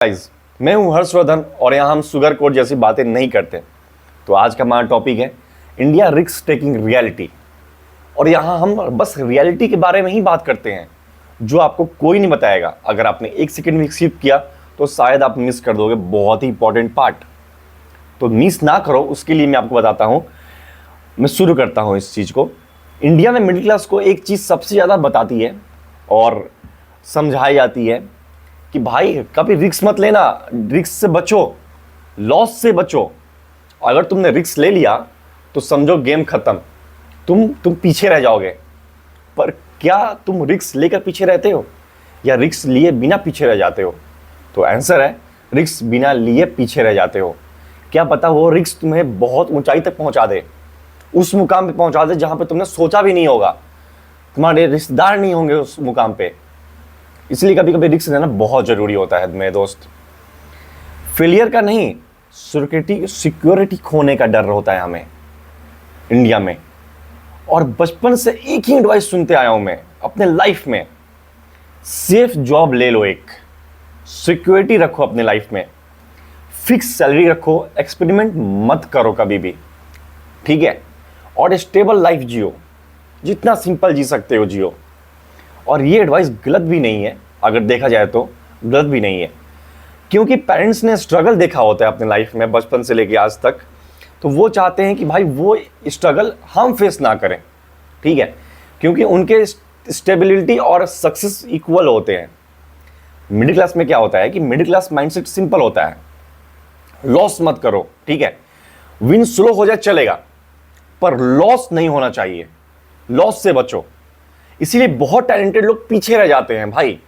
Guys, मैं हूं हर्षवर्धन और यहां हम सुगर कोट जैसी बातें नहीं करते। तो आज का हमारा टॉपिक है इंडिया रिस्क टेकिंग रियलिटी। और यहां हम बस रियलिटी के बारे में ही बात करते हैं जो आपको कोई नहीं बताएगा। अगर आपने एक सेकंड भी स्किप किया तो शायद आप मिस कर दोगे बहुत ही इंपॉर्टेंट पार्ट। तो मिस ना करो, उसके लिए मैं आपको बताता हूं। मैं शुरू करता हूं इस चीज़ को। इंडिया में मिडिल क्लास को एक चीज़ सबसे ज़्यादा बताती है और समझाई जाती है कि भाई कभी रिस्क मत लेना, रिस्क से बचो, लॉस से बचो। अगर तुमने रिस्क ले लिया तो समझो गेम खत्म, तुम पीछे रह जाओगे। पर क्या तुम रिस्क लेकर पीछे रहते हो या रिस्क लिए बिना पीछे रह जाते हो? तो आंसर है रिस्क बिना लिए पीछे रह जाते हो। क्या पता वो रिस्क तुम्हें बहुत ऊंचाई तक पहुंचा दे, उस मुकाम पे पहुंचा दे जहां पे तुमने सोचा भी नहीं होगा, तुम्हारे रिश्तेदार नहीं होंगे उस मुकाम पे। इसलिए कभी कभी रिस्क लेना बहुत जरूरी होता है मेरे दोस्त। फेलियर का नहीं, सिक्योरिटी खोने का डर होता है हमें इंडिया में। और बचपन से एक ही एडवाइस सुनते आया हूं मैं अपने लाइफ में, सेफ जॉब ले लो, एक सिक्योरिटी रखो अपने लाइफ में, फिक्स सैलरी रखो, एक्सपेरिमेंट मत करो कभी भी, ठीक है? और स्टेबल लाइफ जियो, जितना सिंपल जी सकते हो जियो। और ये एडवाइस गलत भी नहीं है, अगर देखा जाए तो गलत भी नहीं है, क्योंकि पेरेंट्स ने स्ट्रगल देखा होता है अपने लाइफ में बचपन से लेके आज तक। तो वो चाहते हैं कि भाई वो स्ट्रगल हम फेस ना करें, ठीक है? क्योंकि उनके स्टेबिलिटी और सक्सेस इक्वल होते हैं। मिडिल क्लास में क्या होता है कि मिडिल क्लास माइंडसेट सिंपल होता है, लॉस मत करो, ठीक है? विन स्लो हो जाए चलेगा, पर लॉस नहीं होना चाहिए, लॉस से बचो। इसीलिए बहुत टैलेंटेड लोग पीछे रह जाते हैं भाई।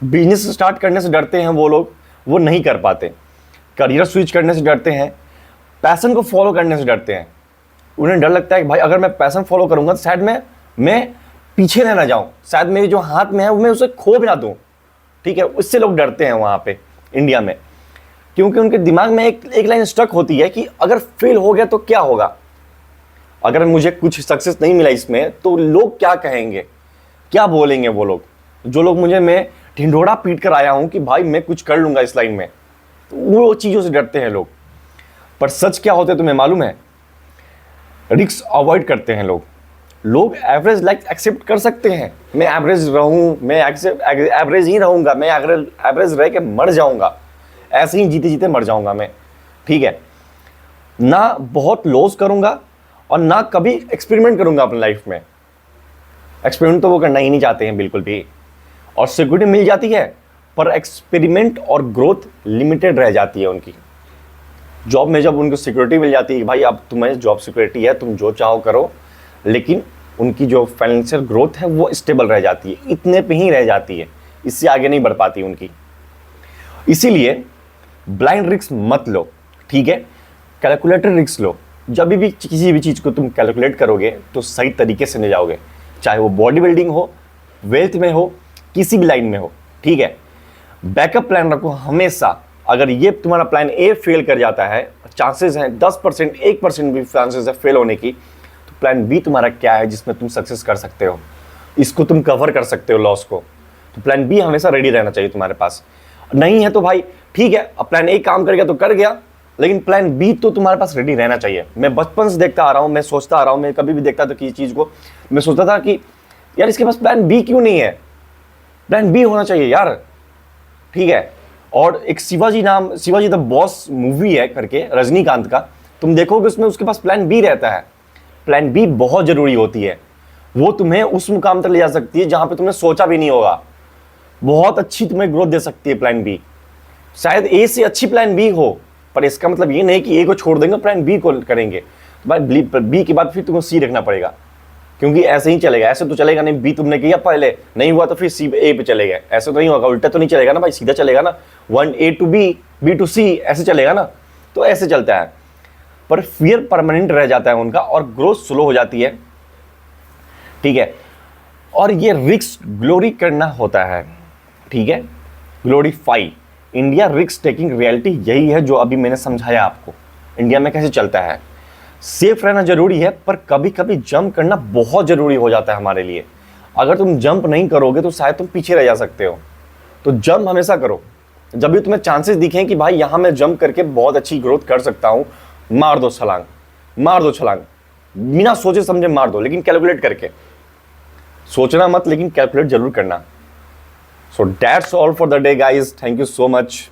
बिजनेस स्टार्ट करने से डरते हैं वो लोग, वो नहीं कर पाते। करियर स्विच करने से डरते हैं, पैशन को फॉलो करने से डरते हैं। उन्हें डर लगता है कि भाई अगर मैं पैशन फॉलो करूंगा तो शायद मैं पीछे न जाऊं, शायद मेरे जो हाथ में है मैं उसे खो भी ना दूं, ठीक है? उससे लोग डरते हैं वहां पे इंडिया में, क्योंकि उनके दिमाग में एक लाइन स्ट्रक होती है कि अगर फेल हो गया तो क्या होगा, अगर मुझे कुछ सक्सेस नहीं मिला इसमें तो लोग क्या कहेंगे, क्या बोलेंगे वो लोग, जो लोग मैं ढिंढोरा पीट कर आया हूं कि भाई मैं कुछ कर लूंगा इस लाइन में। तो वो चीज़ों से डरते हैं लोग। पर सच क्या होता है तुम्हें मालूम है? रिस्क अवॉइड करते हैं लोग एवरेज लाइफ एक्सेप्ट कर सकते हैं। मैं एवरेज रहूं, मैं एवरेज ही रहूंगा, मैं एवरेज रह के मर जाऊंगा, ऐसे ही जीते जीते मर जाऊंगा मैं, ठीक है? ना बहुत लॉस करूंगा और ना कभी एक्सपेरिमेंट करूंगा अपनी लाइफ में। एक्सपेरिमेंट तो वो करना ही नहीं चाहते हैं बिल्कुल भी। और सिक्योरिटी मिल जाती है पर एक्सपेरिमेंट और ग्रोथ लिमिटेड रह जाती है उनकी। जॉब में जब उनको सिक्योरिटी मिल जाती है कि भाई अब तुम्हें जॉब सिक्योरिटी है, तुम जो चाहो करो, लेकिन उनकी जो फाइनेंशियल ग्रोथ है वो स्टेबल रह जाती है, इतने पे ही रह जाती है, इससे आगे नहीं बढ़ पाती उनकी। इसीलिए ब्लाइंड रिस्क मत लो, ठीक है? कैलकुलेटेड रिस्क लो। जब भी किसी भी चीज़ को तुम कैलकुलेट करोगे तो सही तरीके से ले जाओगे, चाहे वो बॉडी बिल्डिंग हो, वेल्थ में हो, किसी भी लाइन में हो, ठीक है? बैकअप प्लान रखो हमेशा। अगर ये तुम्हारा प्लान ए फेल कर जाता है, चांसेस हैं 10%, 1% भी चांसेस है फेल होने की, तो प्लान बी तुम्हारा क्या है जिसमें तुम सक्सेस कर सकते हो, इसको तुम कवर कर सकते हो लॉस को। तो प्लान बी हमेशा रेडी रहना चाहिए तुम्हारे पास। नहीं है तो भाई ठीक है, अब प्लान ए काम कर गया तो कर गया, लेकिन प्लान बी तो तुम्हारे पास रेडी रहना चाहिए। मैं बचपन से देखता आ रहा हूँ, मैं सोचता आ रहा हूँ, मैं कभी भी देखता था कि चीज़ को मैं सोचता था कि यार इसके पास प्लान बी क्यों नहीं है, प्लान बी होना चाहिए यार, ठीक है? और एक शिवाजी द बॉस मूवी है करके रजनीकांत का, तुम देखोगे उसमें उसके पास प्लान बी रहता है। प्लान बी बहुत जरूरी होती है, वो तुम्हें उस मुकाम तक ले जा सकती है जहां पे तुमने सोचा भी नहीं होगा। बहुत अच्छी तुम्हें ग्रोथ दे सकती है प्लान बी। शायद ए से अच्छी प्लान बी हो, पर इसका मतलब ये नहीं कि ए को छोड़ देंगे प्लान बी को करेंगे। तो भाई बी के बाद फिर तुमको सी रखना पड़ेगा, क्योंकि ऐसे ही चलेगा, ऐसे तो चलेगा नहीं। बी तुमने किया पहले, नहीं हुआ तो फिर सी ए पे चलेगा, ऐसे तो नहीं होगा, उल्टा तो नहीं चलेगा ना भाई, सीधा चलेगा ना, 1 A to B, B to C ऐसे चलेगा ना। तो ऐसे चलता है, पर फियर परमानेंट रह जाता है उनका और ग्रोथ स्लो हो जाती है, ठीक है? और ये रिस्क ग्लोरी करना होता है, ठीक है? Glorify. India risk taking reality यही है जो अभी मैंने समझाया आपको इंडिया में कैसे चलता है। सेफ रहना जरूरी है, पर कभी कभी जंप करना बहुत जरूरी हो जाता है हमारे लिए। अगर तुम जंप नहीं करोगे तो शायद तुम पीछे रह जा सकते हो। तो जंप हमेशा करो, जब भी तुम्हें चांसेस दिखें कि भाई यहां मैं जंप करके बहुत अच्छी ग्रोथ कर सकता हूं, मार दो छलांग, मार दो छलांग, बिना सोचे समझे मार दो, लेकिन कैलकुलेट करके। सोचना मत, लेकिन कैलकुलेट जरूर करना। So that's all for the day guys, thank you so much.